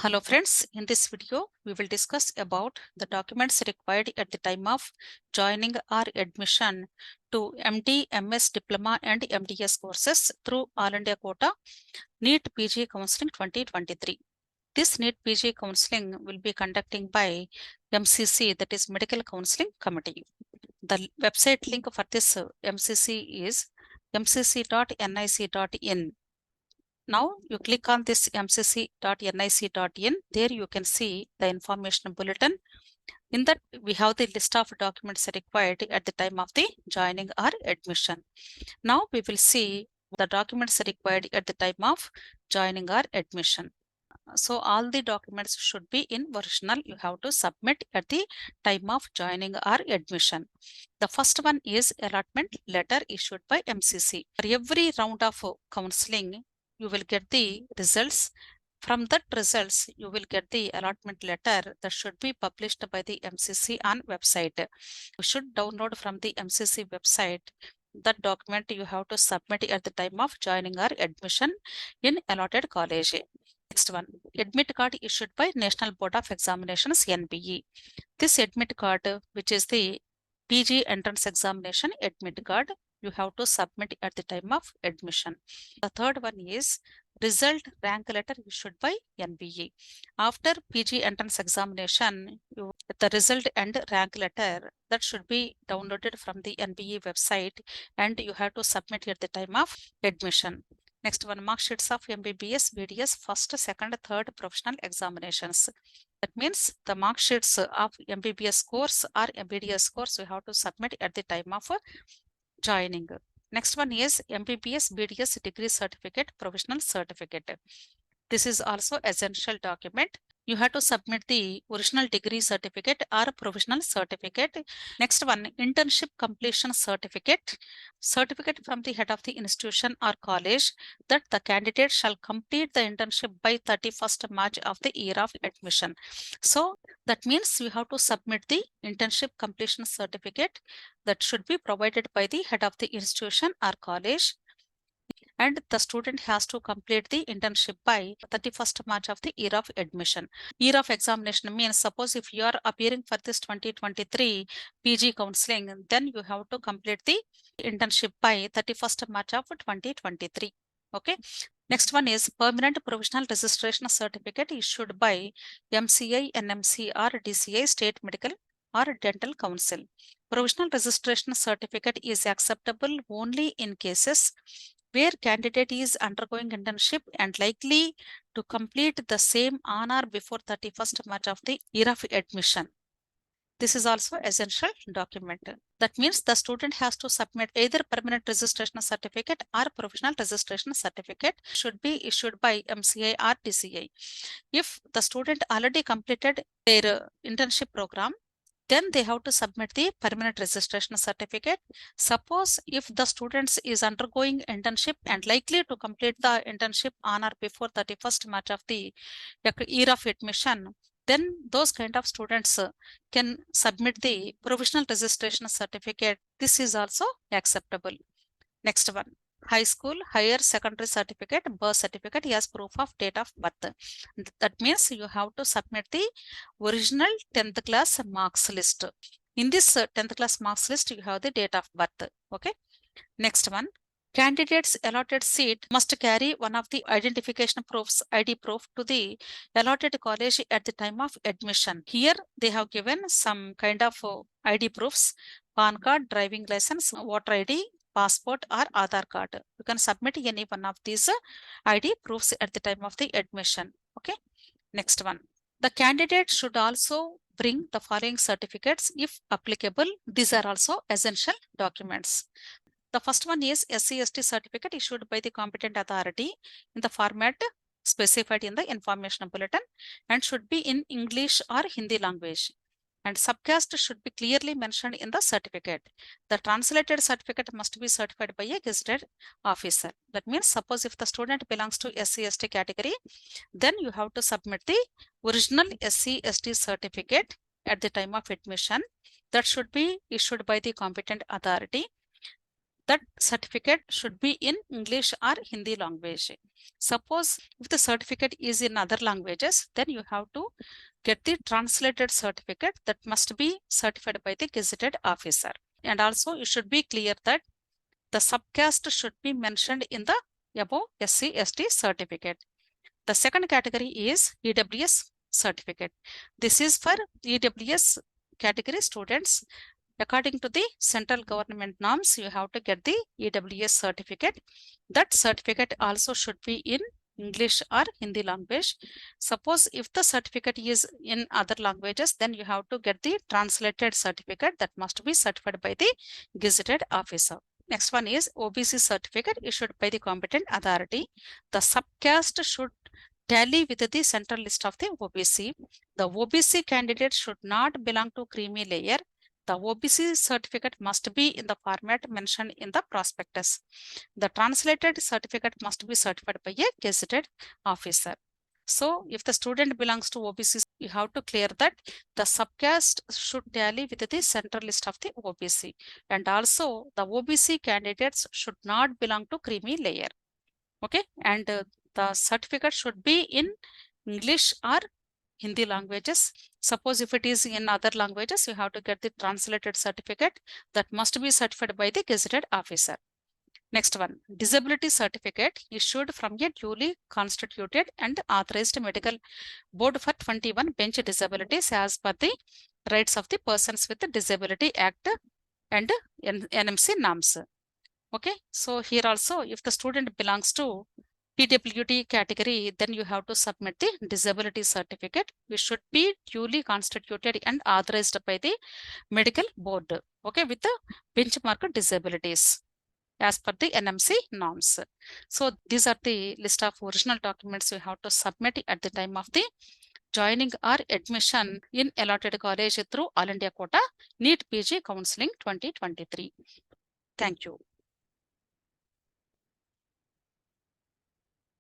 Hello friends, in this video we will discuss about the documents required at the time of joining or admission to MD, MS Diploma and MDS courses through All India Quota NEET PG Counselling 2023. This NEET PG Counselling will be conducting by MCC, that is Medical Counselling Committee. The website link for this MCC is mcc.nic.in. Now you click on this mcc.nic.in. There you can see the information bulletin. In that we have the list of documents required at the time of the joining or admission. Now we will see the documents required at the time of joining or admission. So all the documents should be in original. You have to submit at the time of joining or admission. The first one is allotment letter issued by MCC. For every round of counseling, you will get the results. From that results, you will get the allotment letter that should be published by the MCC on website. You should download from the MCC website. That document you have to submit at the time of joining or admission in allotted college. Next one, admit card issued by National Board of Examinations, NBE. This admit card, which is the PG entrance examination admit card, you have to submit at the time of admission. The third one is result rank letter issued by NBE. After PG entrance examination, the result and rank letter that should be downloaded from the NBE website and you have to submit at the time of admission. Next one, mark sheets of MBBS, BDS, first, second, third professional examinations. That means the mark sheets of MBBS course or BDS course we have to submit at the time of joining. Next one is MBBS, BDS degree certificate, provisional certificate. This is also essential document. You have to submit the original degree certificate or provisional certificate. Next one, internship completion certificate. Certificate from the head of the institution or college that the candidate shall complete the internship by 31st March of the year of admission. So that means you have to submit the internship completion certificate that should be provided by the head of the institution or college. And the student has to complete the internship by 31st March of the year of admission. Year of examination means suppose if you are appearing for this 2023 PG counseling, then you have to complete the internship by 31st March of 2023. Okay. Next one is permanent provisional registration certificate issued by MCI, NMC or DCI State Medical or Dental Council. Provisional registration certificate is acceptable only in cases where candidate is undergoing internship and likely to complete the same on or before 31st March of the year of admission. This is also essential document. That means the student has to submit either permanent registration certificate or provisional registration certificate should be issued by MCI or DCI. If the student already completed their internship program, then they have to submit the permanent registration certificate. Suppose if the students is undergoing internship and likely to complete the internship on or before 31st March of the year of admission, then those kind of students can submit the provisional registration certificate. This is also acceptable. Next one, high school, higher secondary certificate, birth certificate as proof of date of birth. That means you have to submit the original 10th class marks list. In this 10th class marks list, you have the date of birth. Okay. Next one, candidates allotted seat must carry one of the identification proofs, ID proof to the allotted college at the time of admission. Here they have given some kind of ID proofs, PAN card, driving license, voter ID, passport or Aadhaar card. You can submit any one of these ID proofs at the time of the admission. Okay. Next one, the candidate should also bring the following certificates if applicable. These are also essential documents. The first one is SC/ST certificate issued by the competent authority in the format specified in the information bulletin and should be in English or Hindi language. And subcaste should be clearly mentioned in the certificate. The translated certificate must be certified by a gazetted officer. That means suppose if the student belongs to SC/ST category, then you have to submit the original SC/ST certificate at the time of admission that should be issued by the competent authority. that certificate should be in English or Hindi language. Suppose if the certificate is in other languages, then you have to get the translated certificate that must be certified by the gazetted officer. And also you should be clear that the subcaste should be mentioned in the above SC/ST certificate. The second category is EWS certificate. This is for EWS category students. According to the central government norms, you have to get the EWS certificate. That certificate also should be in English or Hindi language. Suppose if the certificate is in other languages, then you have to get the translated certificate that must be certified by the gazetted officer. Next one is OBC certificate issued by the competent authority. The subcaste should tally with the central list of the OBC. The OBC candidate should not belong to creamy layer. The OBC certificate must be in the format mentioned in the prospectus. The translated certificate must be certified by a gazetted officer. So if the student belongs to OBC, you have to clear that the subcaste should tally with the central list of the OBC. And also the OBC candidates should not belong to creamy layer. Okay, and the certificate should be in English or Hindi languages. Suppose if it is in other languages, you have to get the translated certificate that must be certified by the gazetted officer. Next one, disability certificate issued from a duly constituted and authorized medical board for 21 bench disabilities as per the Rights of the Persons with Disability Act and NMC norms. Okay, so here also if the student belongs to PWD category, then you have to submit the disability certificate, which should be duly constituted and authorized by the medical board, okay, with the benchmark disabilities as per the NMC norms. So these are the list of original documents you have to submit at the time of the joining or admission in allotted college through All India Quota NEET PG Counselling 2023. Thank you.